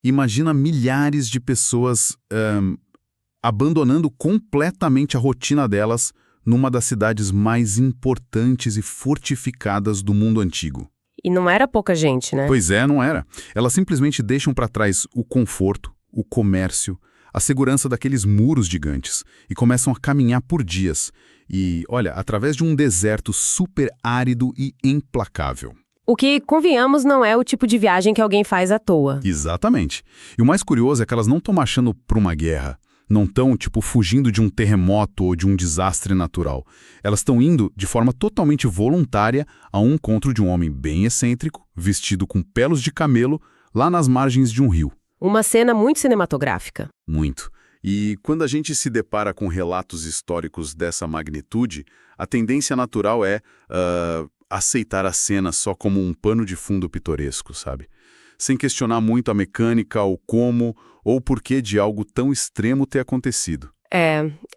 Imagina milhares de pessoas abandonando completamente a rotina delas numa das cidades mais importantes e fortificadas do mundo antigo. E não era pouca gente, né? Pois é, não era. Elas simplesmente deixam para trás o conforto, o comércio, a segurança daqueles muros gigantes e começam a caminhar por dias. E, olha, através de um deserto super árido e implacável. O que, convenhamos, não é o tipo de viagem que alguém faz à toa. Exatamente. E o mais curioso é que elas não estão marchando para uma guerra. Não estão, fugindo de um terremoto ou de um desastre natural. Elas estão indo de forma totalmente voluntária a um encontro de um homem bem excêntrico, vestido com pelos de camelo, lá nas margens de um rio. Uma cena muito cinematográfica. Muito. E quando a gente se depara com relatos históricos dessa magnitude, a tendência natural é aceitar a cena só como um pano de fundo pitoresco, sabe? Sem questionar muito a mecânica, o como ou o porquê de algo tão extremo ter acontecido.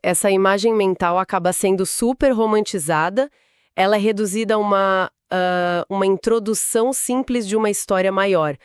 Essa imagem mental acaba sendo super romantizada, ela é reduzida a uma introdução simples de uma história maior.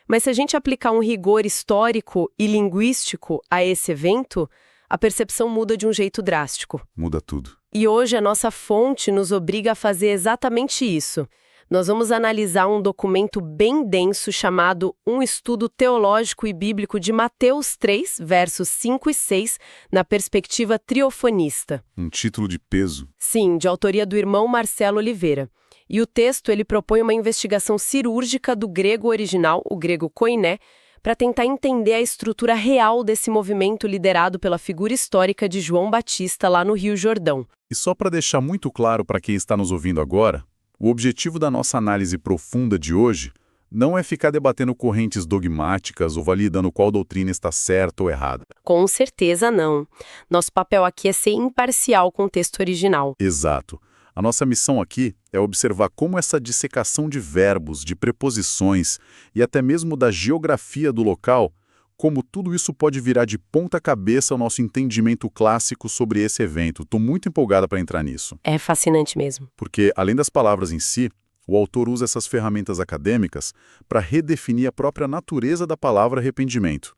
Mas se a gente aplicar um rigor histórico e linguístico a esse evento, a percepção muda de um jeito drástico. Muda tudo. E hoje a nossa fonte nos obriga a fazer exatamente isso. Nós vamos analisar um documento bem denso chamado Um Estudo Teológico e Bíblico de Mateus 3, versos 5 e 6, na perspectiva triofonista. Um título de peso. Sim, de autoria do irmão Marcelo Oliveira. E o texto ele propõe uma investigação cirúrgica do grego original, o grego koiné, para tentar entender a estrutura real desse movimento liderado pela figura histórica de João Batista lá no Rio Jordão. E só para deixar muito claro para quem está nos ouvindo agora, o objetivo da nossa análise profunda de hoje não é ficar debatendo correntes dogmáticas ou validando qual doutrina está certa ou errada. Com certeza não. Nosso papel aqui é ser imparcial com o texto original. Exato. A nossa missão aqui é observar como essa dissecação de verbos, de preposições e até mesmo da geografia do local, como tudo isso pode virar de ponta cabeça o nosso entendimento clássico sobre esse evento. Estou muito empolgada para entrar nisso. É fascinante mesmo. Porque, além das palavras em si, o autor usa essas ferramentas acadêmicas para redefinir a própria natureza da palavra arrependimento.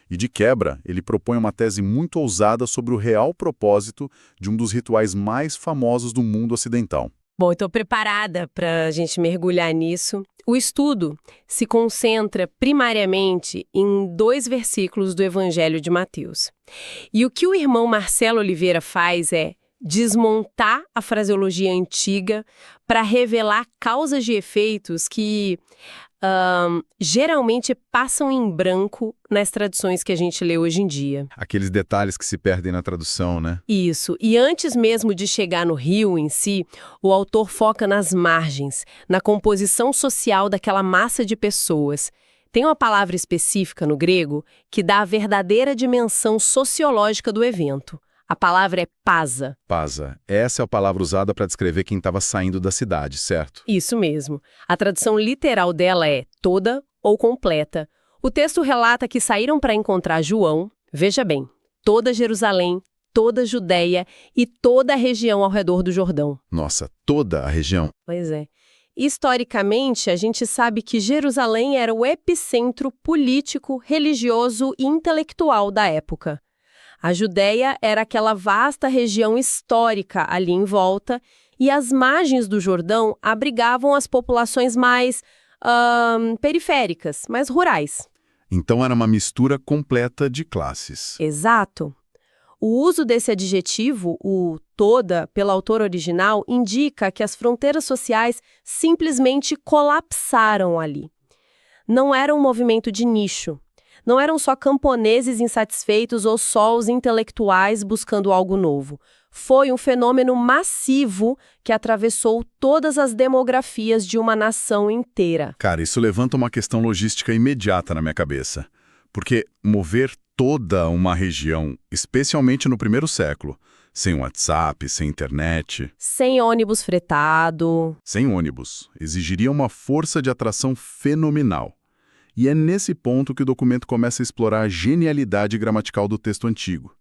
E, de quebra, ele propõe uma tese muito ousada sobre o real propósito de um dos rituais mais famosos do mundo ocidental. Bom, estou preparada para a gente mergulhar nisso. O estudo se concentra primariamente em 2 versículos do Evangelho de Mateus. E o que o irmão Marcelo Oliveira faz é desmontar a fraseologia antiga para revelar causas de efeitos que geralmente passam em branco nas traduções que a gente lê hoje em dia. Aqueles detalhes que se perdem na tradução, né? Isso. E antes mesmo de chegar no rio em si, o autor foca nas margens, na composição social daquela massa de pessoas. Tem uma palavra específica no grego que dá a verdadeira dimensão sociológica do evento. A palavra é pasa. Pasa. Essa é a palavra usada para descrever quem estava saindo da cidade, certo? Isso mesmo. A tradução literal dela é toda ou completa. O texto relata que saíram para encontrar João, veja bem, toda Jerusalém, toda Judéia e toda a região ao redor do Jordão. Nossa, toda a região? Pois é. Historicamente, a gente sabe que Jerusalém era o epicentro político, religioso e intelectual da época. A Judéia era aquela vasta região histórica ali em volta e as margens do Jordão abrigavam as populações mais periféricas, mais rurais. Então era uma mistura completa de classes. Exato. O uso desse adjetivo, o toda, pelo autor original, indica que as fronteiras sociais simplesmente colapsaram ali. Não era um movimento de nicho. Não eram só camponeses insatisfeitos ou só os intelectuais buscando algo novo. Foi um fenômeno massivo que atravessou todas as demografias de uma nação inteira. Cara, isso levanta uma questão logística imediata na minha cabeça. Porque mover toda uma região, especialmente no primeiro século, sem WhatsApp, sem internet... Sem ônibus fretado... Sem ônibus, exigiria uma força de atração fenomenal. E é nesse ponto que o documento começa a explorar a genialidade gramatical do texto antigo.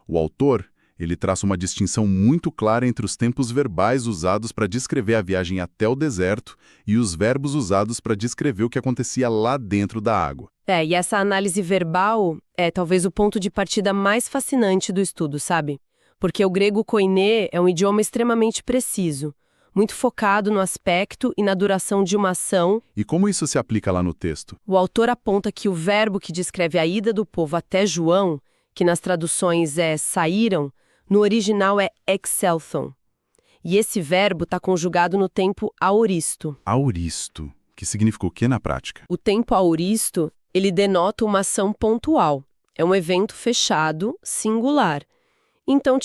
O autor, Ele traça uma distinção muito clara entre os tempos verbais usados para descrever a viagem até o deserto e os verbos usados para descrever o que acontecia lá dentro da água. E essa análise verbal é talvez o ponto de partida mais fascinante do estudo, sabe? Porque o grego koiné é um idioma extremamente preciso, muito focado no aspecto e na duração de uma ação. E como isso se aplica lá no texto? O autor aponta que o verbo que descreve a ida do povo até João, que nas traduções é saíram, no original é exelthon. E esse verbo está conjugado no tempo aoristo. Aoristo, que significa o que na prática? O tempo aoristo, ele denota uma ação pontual. É um evento fechado, singular. Então,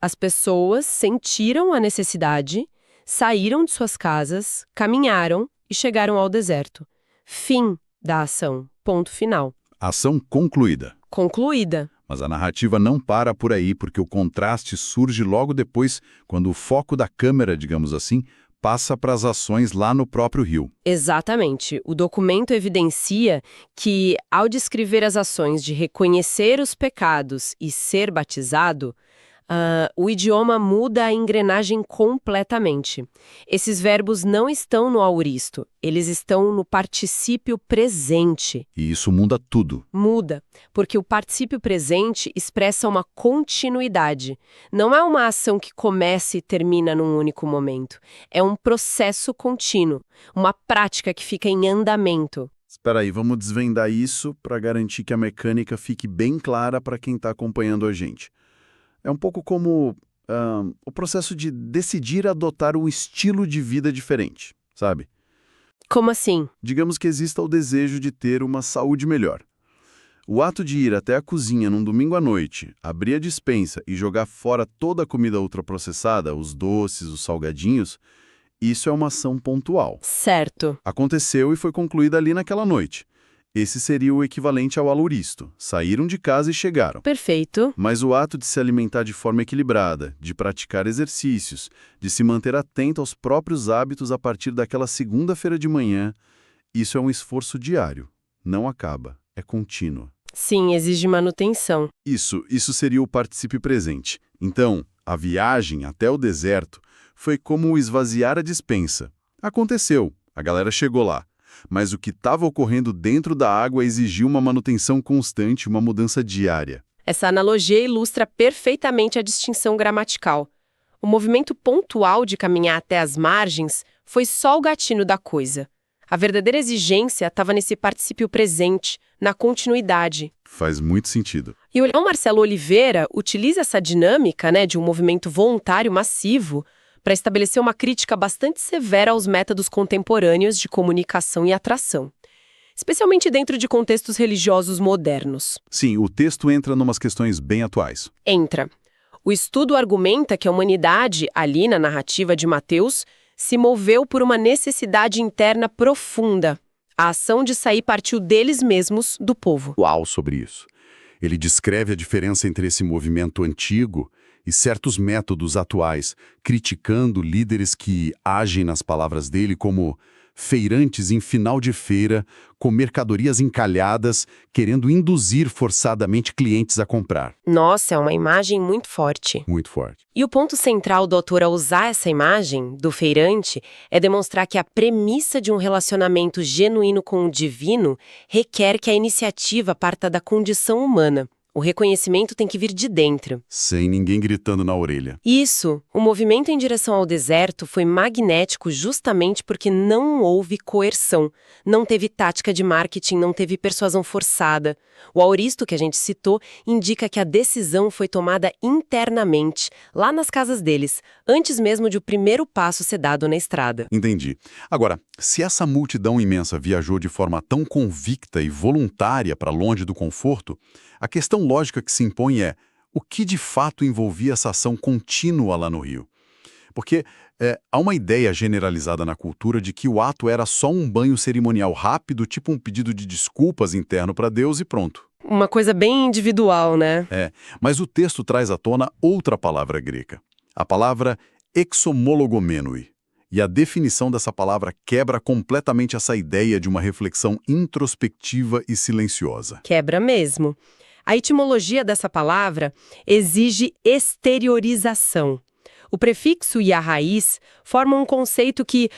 as pessoas sentiram a necessidade, saíram de suas casas, caminharam e chegaram ao deserto. Fim da ação. Ponto final. Ação concluída. Concluída. Mas a narrativa não para por aí, porque o contraste surge logo depois, quando o foco da câmera, digamos assim, passa para as ações lá no próprio rio. Exatamente. O documento evidencia que, ao descrever as ações de reconhecer os pecados e ser batizado, o idioma muda a engrenagem completamente. Esses verbos não estão no aoristo, eles estão no particípio presente. E isso muda tudo. Muda, porque o particípio presente expressa uma continuidade. Não é uma ação que começa e termina num único momento. É um processo contínuo, uma prática que fica em andamento. Espera aí, vamos desvendar isso para garantir que a mecânica fique bem clara para quem está acompanhando a gente. É um pouco como o processo de decidir adotar um estilo de vida diferente, sabe? Como assim? Digamos que exista o desejo de ter uma saúde melhor. O ato de ir até a cozinha num domingo à noite, abrir a despensa e jogar fora toda a comida ultraprocessada, os doces, os salgadinhos, isso é uma ação pontual. Certo. Aconteceu e foi concluída ali naquela noite. Esse seria o equivalente ao aoristo. Saíram de casa e chegaram. Perfeito. Mas o ato de se alimentar de forma equilibrada, de praticar exercícios, de se manter atento aos próprios hábitos a partir daquela segunda-feira de manhã, isso é um esforço diário. Não acaba, é contínuo. Sim, exige manutenção. Isso seria o particípio presente. Então, a viagem até o deserto foi como esvaziar a despensa. Aconteceu, a galera chegou lá. Mas o que estava ocorrendo dentro da água exigia uma manutenção constante, uma mudança diária. Essa analogia ilustra perfeitamente a distinção gramatical. O movimento pontual de caminhar até as margens foi só o gatilho da coisa. A verdadeira exigência estava nesse particípio presente, na continuidade. Faz muito sentido. E o Marcelo Oliveira utiliza essa dinâmica, de um movimento voluntário massivo para estabelecer uma crítica bastante severa aos métodos contemporâneos de comunicação e atração, especialmente dentro de contextos religiosos modernos. Sim, o texto entra em umas questões bem atuais. Entra. O estudo argumenta que a humanidade, ali na narrativa de Mateus, se moveu por uma necessidade interna profunda. A ação de sair partiu deles mesmos, do povo. Uau, sobre isso. Ele descreve a diferença entre esse movimento antigo e certos métodos atuais, criticando líderes que agem, nas palavras dele, como feirantes em final de feira, com mercadorias encalhadas, querendo induzir forçadamente clientes a comprar. Nossa, é uma imagem muito forte. Muito forte. E o ponto central do autor ao usar essa imagem, do feirante, é demonstrar que a premissa de um relacionamento genuíno com o divino requer que a iniciativa parta da condição humana. O reconhecimento tem que vir de dentro. Sem ninguém gritando na orelha. Isso. O movimento em direção ao deserto foi magnético justamente porque não houve coerção. Não teve tática de marketing, não teve persuasão forçada. O aoristo que a gente citou indica que a decisão foi tomada internamente, lá nas casas deles, antes mesmo de o primeiro passo ser dado na estrada. Entendi. Agora, se essa multidão imensa viajou de forma tão convicta e voluntária para longe do conforto, a questão lógica que se impõe é o que de fato envolvia essa ação contínua lá no Rio? Porque há uma ideia generalizada na cultura de que o ato era só um banho cerimonial rápido, tipo um pedido de desculpas interno para Deus e pronto. Uma coisa bem individual, né? Mas o texto traz à tona outra palavra grega, a palavra exomologomenoi. E a definição dessa palavra quebra completamente essa ideia de uma reflexão introspectiva e silenciosa. Quebra mesmo. A etimologia dessa palavra exige exteriorização. O prefixo e a raiz formam um conceito que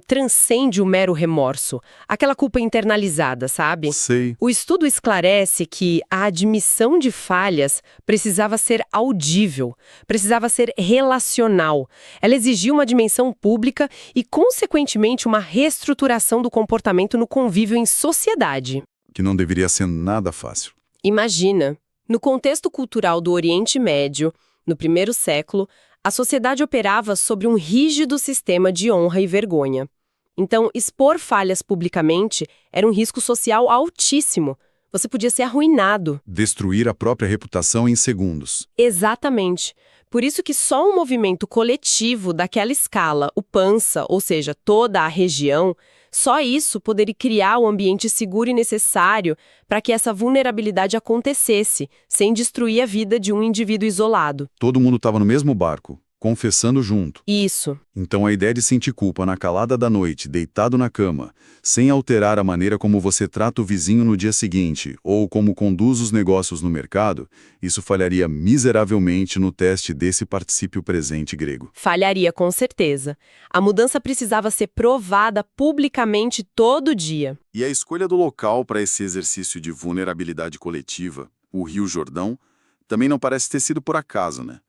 transcende o mero remorso, aquela culpa internalizada, sabe? Sei. O estudo esclarece que a admissão de falhas precisava ser audível, precisava ser relacional. Ela exigia uma dimensão pública e, consequentemente, uma reestruturação do comportamento no convívio em sociedade. Que não deveria ser nada fácil. Imagina, no contexto cultural do Oriente Médio, no primeiro século, a sociedade operava sobre um rígido sistema de honra e vergonha. Então, expor falhas publicamente era um risco social altíssimo. Você podia ser arruinado. Destruir a própria reputação em segundos. Exatamente. Por isso que só um movimento coletivo daquela escala, o Pança, ou seja, toda a região, só isso poderia criar o ambiente seguro e necessário para que essa vulnerabilidade acontecesse, sem destruir a vida de um indivíduo isolado. Todo mundo estava no mesmo barco, confessando junto. Isso. Então a ideia de sentir culpa na calada da noite, deitado na cama, sem alterar a maneira como você trata o vizinho no dia seguinte, ou como conduz os negócios no mercado, isso falharia miseravelmente no teste desse particípio presente grego. Falharia, com certeza. A mudança precisava ser provada publicamente todo dia. E a escolha do local para esse exercício de vulnerabilidade coletiva, o Rio Jordão, também não parece ter sido por acaso, né?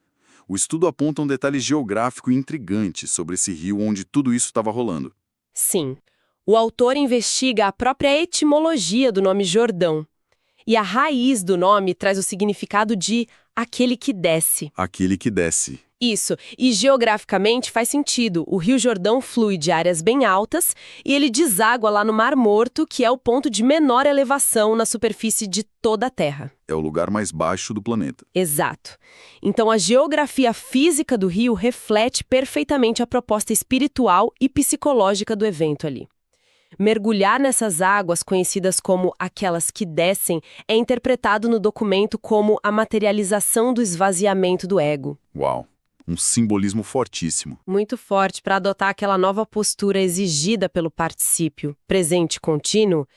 O estudo aponta um detalhe geográfico intrigante sobre esse rio onde tudo isso estava rolando. Sim. O autor investiga a própria etimologia do nome Jordão. E a raiz do nome traz o significado de aquele que desce. Aquele que desce. Isso. E geograficamente faz sentido. O Rio Jordão flui de áreas bem altas e ele deságua lá no Mar Morto, que é o ponto de menor elevação na superfície de toda a Terra. É o lugar mais baixo do planeta. Exato. Então a geografia física do rio reflete perfeitamente a proposta espiritual e psicológica do evento ali. Mergulhar nessas águas, conhecidas como aquelas que descem, é interpretado no documento como a materialização do esvaziamento do ego. Uau! Um simbolismo fortíssimo. Muito forte para adotar aquela nova postura exigida pelo particípio, presente contínuo.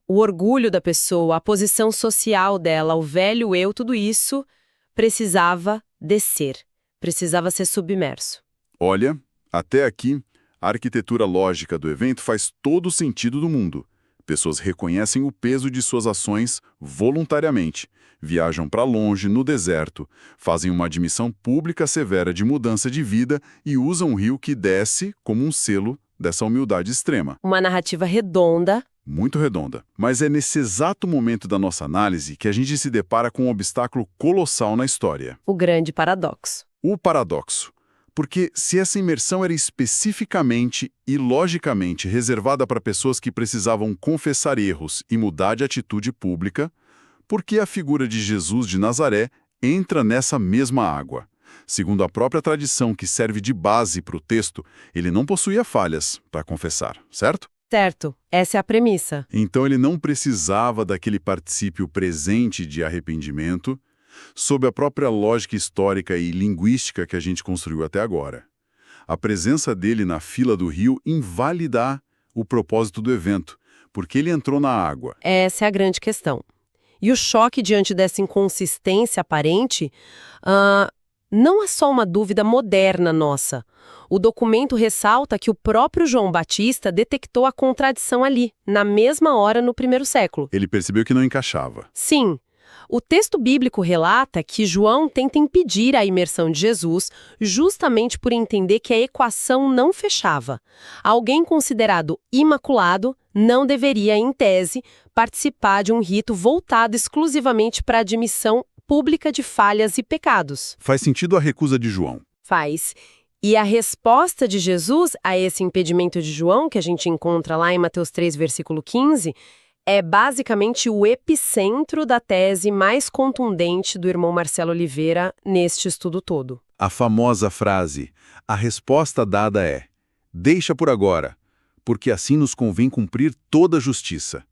O orgulho da pessoa, a posição social dela, o velho eu, tudo isso precisava descer, precisava ser submerso. Olha, até aqui, a arquitetura lógica do evento faz todo o sentido do mundo. Pessoas reconhecem o peso de suas ações voluntariamente, viajam para longe, no deserto, fazem uma admissão pública severa de mudança de vida e usam o rio que desce como um selo dessa humildade extrema. Uma narrativa redonda. Muito redonda. Mas é nesse exato momento da nossa análise que a gente se depara com um obstáculo colossal na história. O grande paradoxo. O paradoxo. Porque se essa imersão era especificamente e logicamente reservada para pessoas que precisavam confessar erros e mudar de atitude pública, por que a figura de Jesus de Nazaré entra nessa mesma água? Segundo a própria tradição que serve de base para o texto, ele não possuía falhas para confessar, certo? Certo, essa é a premissa. Então ele não precisava daquele particípio presente de arrependimento, sob a própria lógica histórica e linguística que a gente construiu até agora. A presença dele na fila do rio invalida o propósito do evento, porque ele entrou na água. Essa é a grande questão. E o choque diante dessa inconsistência aparente não é só uma dúvida moderna nossa. O documento ressalta que o próprio João Batista detectou a contradição ali, na mesma hora no primeiro século. Ele percebeu que não encaixava. Sim. O texto bíblico relata que João tenta impedir a imersão de Jesus justamente por entender que a equação não fechava. Alguém considerado imaculado não deveria, em tese, participar de um rito voltado exclusivamente para a admissão pública de falhas e pecados. Faz sentido a recusa de João. Faz. E a resposta de Jesus a esse impedimento de João, que a gente encontra lá em Mateus 3, versículo 15, é basicamente o epicentro da tese mais contundente do irmão Marcelo Oliveira neste estudo todo. A famosa frase, a resposta dada é: deixa por agora, porque assim nos convém cumprir toda a justiça.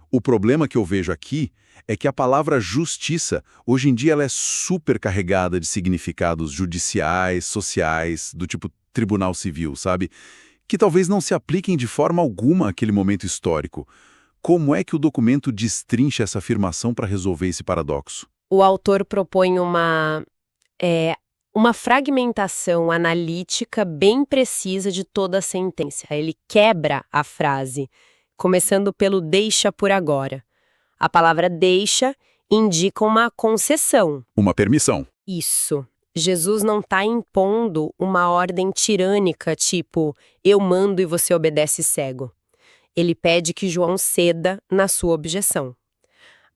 O problema que eu vejo aqui é que a palavra justiça, hoje em dia, ela é super carregada de significados judiciais, sociais, do tipo tribunal civil, sabe? Que talvez não se apliquem de forma alguma àquele momento histórico. como é que o documento destrincha essa afirmação para resolver esse paradoxo? O autor propõe uma fragmentação analítica bem precisa de toda a sentença. Ele quebra a frase, começando pelo deixa por agora. A palavra deixa indica uma concessão. Uma permissão. Isso. Jesus não está impondo uma ordem tirânica, tipo, eu mando e você obedece cego. Ele pede que João ceda na sua objeção.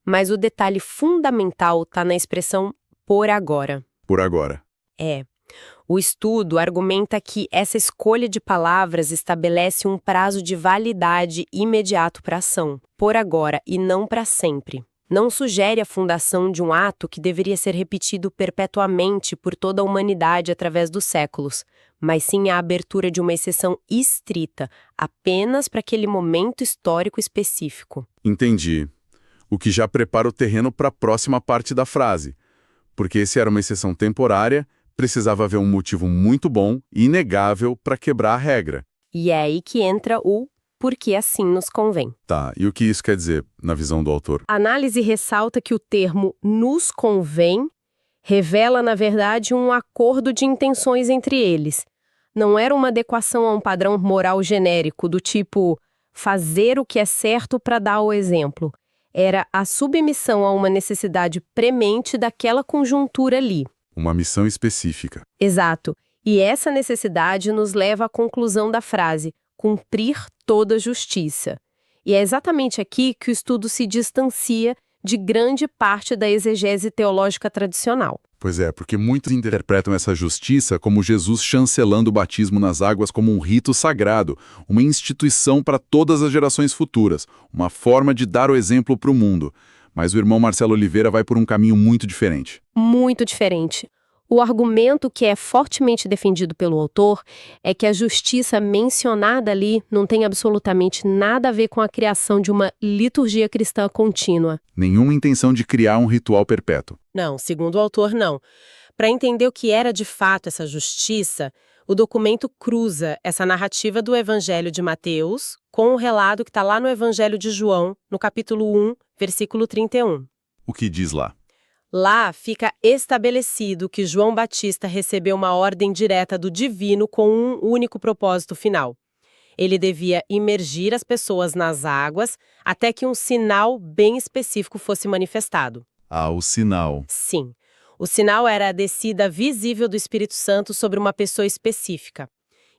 Mas o detalhe fundamental está na expressão por agora. Por agora. O estudo argumenta que essa escolha de palavras estabelece um prazo de validade imediato para a ação, por agora e não para sempre. Não sugere a fundação de um ato que deveria ser repetido perpetuamente por toda a humanidade através dos séculos, mas sim a abertura de uma exceção estrita, apenas para aquele momento histórico específico. Entendi. O que já prepara o terreno para a próxima parte da frase. Porque se era uma exceção temporária, precisava haver um motivo muito bom e inegável para quebrar a regra. E é aí que entra o porque assim nos convém. Tá, e o que isso quer dizer, na visão do autor? A análise ressalta que o termo nos convém revela, na verdade, um acordo de intenções entre eles. Não era uma adequação a um padrão moral genérico, do tipo fazer o que é certo para dar o exemplo. Era a submissão a uma necessidade premente daquela conjuntura ali. Uma missão específica. Exato. E essa necessidade nos leva à conclusão da frase, cumprir toda justiça. E é exatamente aqui que o estudo se distancia de grande parte da exegese teológica tradicional. Pois é, porque muitos interpretam essa justiça como Jesus chancelando o batismo nas águas como um rito sagrado, uma instituição para todas as gerações futuras, uma forma de dar o exemplo para o mundo. Mas o irmão Marcelo Oliveira vai por um caminho muito diferente. Muito diferente. O argumento que é fortemente defendido pelo autor é que a justiça mencionada ali não tem absolutamente nada a ver com a criação de uma liturgia cristã contínua. Nenhuma intenção de criar um ritual perpétuo. Não, segundo o autor, não. Para entender o que era de fato essa justiça, o documento cruza essa narrativa do Evangelho de Mateus com o relato que está lá no Evangelho de João, no capítulo 1, versículo 31. O que diz lá? Lá fica estabelecido que João Batista recebeu uma ordem direta do divino com um único propósito final. Ele devia imergir as pessoas nas águas até que um sinal bem específico fosse manifestado. Ah, o sinal. Sim. O sinal era a descida visível do Espírito Santo sobre uma pessoa específica.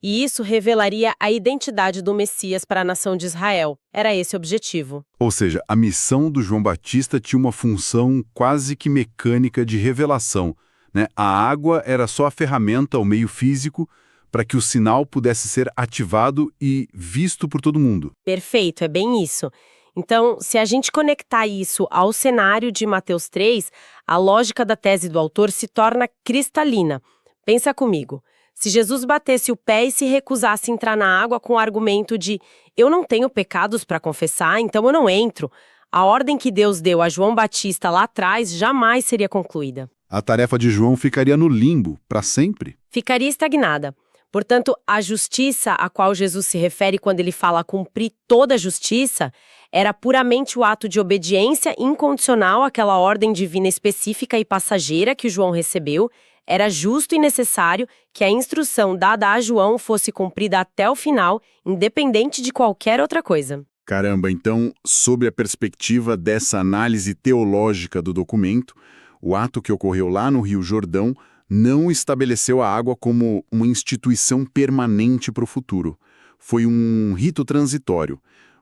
E isso revelaria a identidade do Messias para a nação de Israel. Era esse o objetivo. Ou seja, a missão do João Batista tinha uma função quase que mecânica de revelação, né? A água era só a ferramenta, o meio físico, para que o sinal pudesse ser ativado e visto por todo mundo. Perfeito, é bem isso. Então, se a gente conectar isso ao cenário de Mateus 3, a lógica da tese do autor se torna cristalina. Pensa comigo. Se Jesus batesse o pé e se recusasse a entrar na água com o argumento de eu não tenho pecados para confessar, então eu não entro, a ordem que Deus deu a João Batista lá atrás jamais seria concluída. A tarefa de João ficaria no limbo, para sempre. Ficaria estagnada. Portanto, a justiça a qual Jesus se refere quando ele fala cumprir toda a justiça era puramente o ato de obediência incondicional àquela ordem divina específica e passageira que João recebeu. Era justo e necessário que a instrução dada a João fosse cumprida até o final, independente de qualquer outra coisa. Caramba, então, sob a perspectiva dessa análise teológica do documento, o ato que ocorreu lá no Rio Jordão não estabeleceu a água como uma instituição permanente para o futuro. Foi um rito transitório.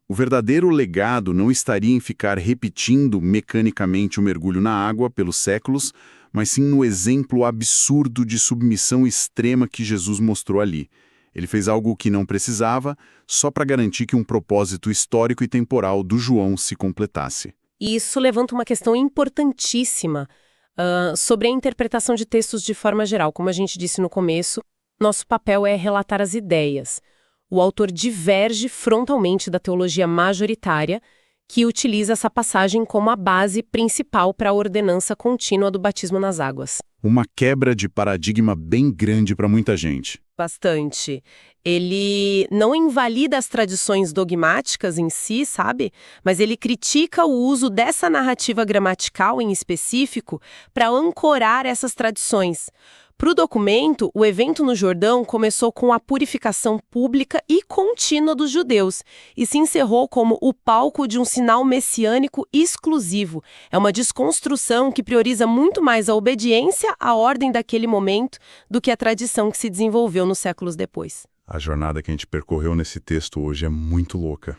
O verdadeiro legado não estaria em ficar repetindo mecanicamente o mergulho na água pelos séculos, mas sim no exemplo absurdo de submissão extrema que Jesus mostrou ali. Ele fez algo que não precisava, só para garantir que um propósito histórico e temporal do João se completasse. E isso levanta uma questão importantíssima sobre a interpretação de textos de forma geral. Como a gente disse no começo, nosso papel é relatar as ideias. O autor diverge frontalmente da teologia majoritária, que utiliza essa passagem como a base principal para a ordenança contínua do batismo nas águas. Uma quebra de paradigma bem grande para muita gente. Bastante. Ele não invalida as tradições dogmáticas em si, sabe? Mas ele critica o uso dessa narrativa gramatical em específico para ancorar essas tradições. Para o documento, o evento no Jordão começou com a purificação pública e contínua dos judeus e se encerrou como o palco de um sinal messiânico exclusivo. É uma desconstrução que prioriza muito mais a obediência à ordem daquele momento do que a tradição que se desenvolveu nos séculos depois. A jornada que a gente percorreu nesse texto hoje é muito louca.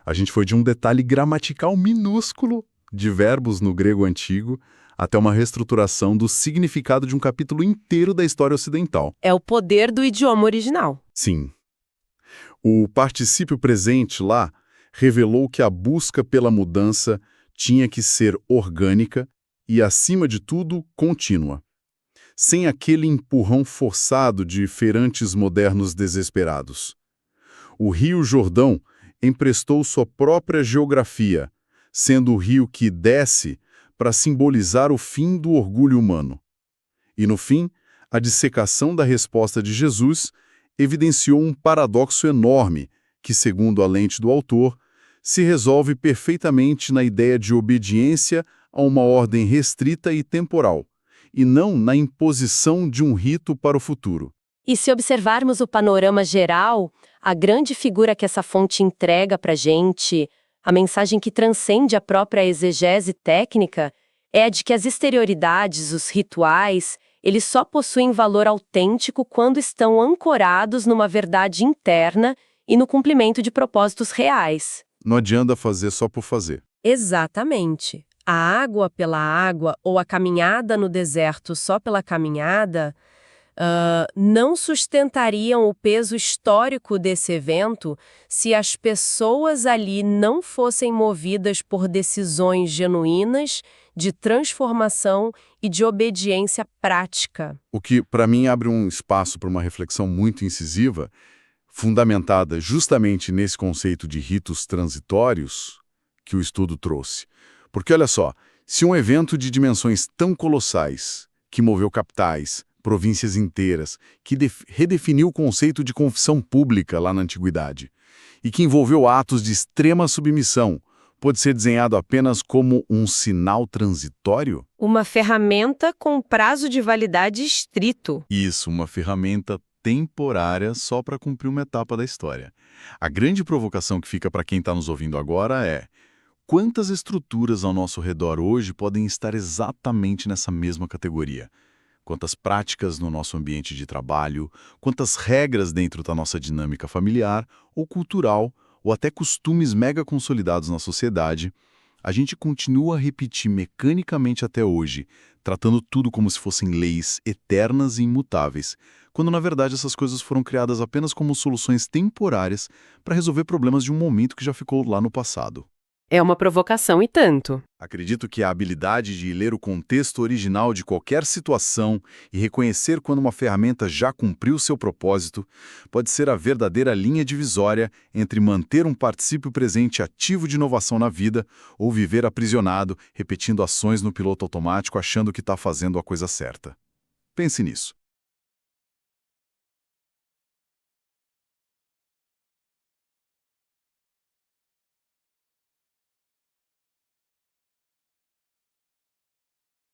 A gente foi de um detalhe gramatical minúsculo de verbos no grego antigo até uma reestruturação do significado de um capítulo inteiro da história ocidental. É o poder do idioma original. Sim. O particípio presente lá revelou que a busca pela mudança tinha que ser orgânica e, acima de tudo, contínua. Sem aquele empurrão forçado de feirantes modernos desesperados. O Rio Jordão emprestou sua própria geografia, sendo o rio que desce para simbolizar o fim do orgulho humano. E, no fim, a dissecação da resposta de Jesus evidenciou um paradoxo enorme que, segundo a lente do autor, se resolve perfeitamente na ideia de obediência a uma ordem restrita e temporal, e não na imposição de um rito para o futuro. E se observarmos o panorama geral, a grande figura que essa fonte entrega para a gente, a mensagem que transcende a própria exegese técnica, é a de que as exterioridades, os rituais, eles só possuem valor autêntico quando estão ancorados numa verdade interna e no cumprimento de propósitos reais. Não adianta fazer só por fazer. Exatamente. A água pela água ou a caminhada no deserto só pela caminhada não sustentariam o peso histórico desse evento se as pessoas ali não fossem movidas por decisões genuínas de transformação e de obediência prática. O que, para mim, abre um espaço para uma reflexão muito incisiva, fundamentada justamente nesse conceito de ritos transitórios que o estudo trouxe. Porque, olha só, se um evento de dimensões tão colossais, que moveu capitais, províncias inteiras, que redefiniu o conceito de confissão pública lá na antiguidade, e que envolveu atos de extrema submissão, pode ser desenhado apenas como um sinal transitório? Uma ferramenta com prazo de validade estrito. Isso, uma ferramenta temporária só para cumprir uma etapa da história. A grande provocação que fica para quem está nos ouvindo agora é: quantas estruturas ao nosso redor hoje podem estar exatamente nessa mesma categoria? Quantas práticas no nosso ambiente de trabalho, quantas regras dentro da nossa dinâmica familiar ou cultural, ou até costumes mega consolidados na sociedade, a gente continua a repetir mecanicamente até hoje, tratando tudo como se fossem leis eternas e imutáveis, quando na verdade essas coisas foram criadas apenas como soluções temporárias para resolver problemas de um momento que já ficou lá no passado. É uma provocação e tanto. Acredito que a habilidade de ler o contexto original de qualquer situação e reconhecer quando uma ferramenta já cumpriu seu propósito pode ser a verdadeira linha divisória entre manter um particípio presente ativo de inovação na vida ou viver aprisionado, repetindo ações no piloto automático achando que está fazendo a coisa certa. Pense nisso.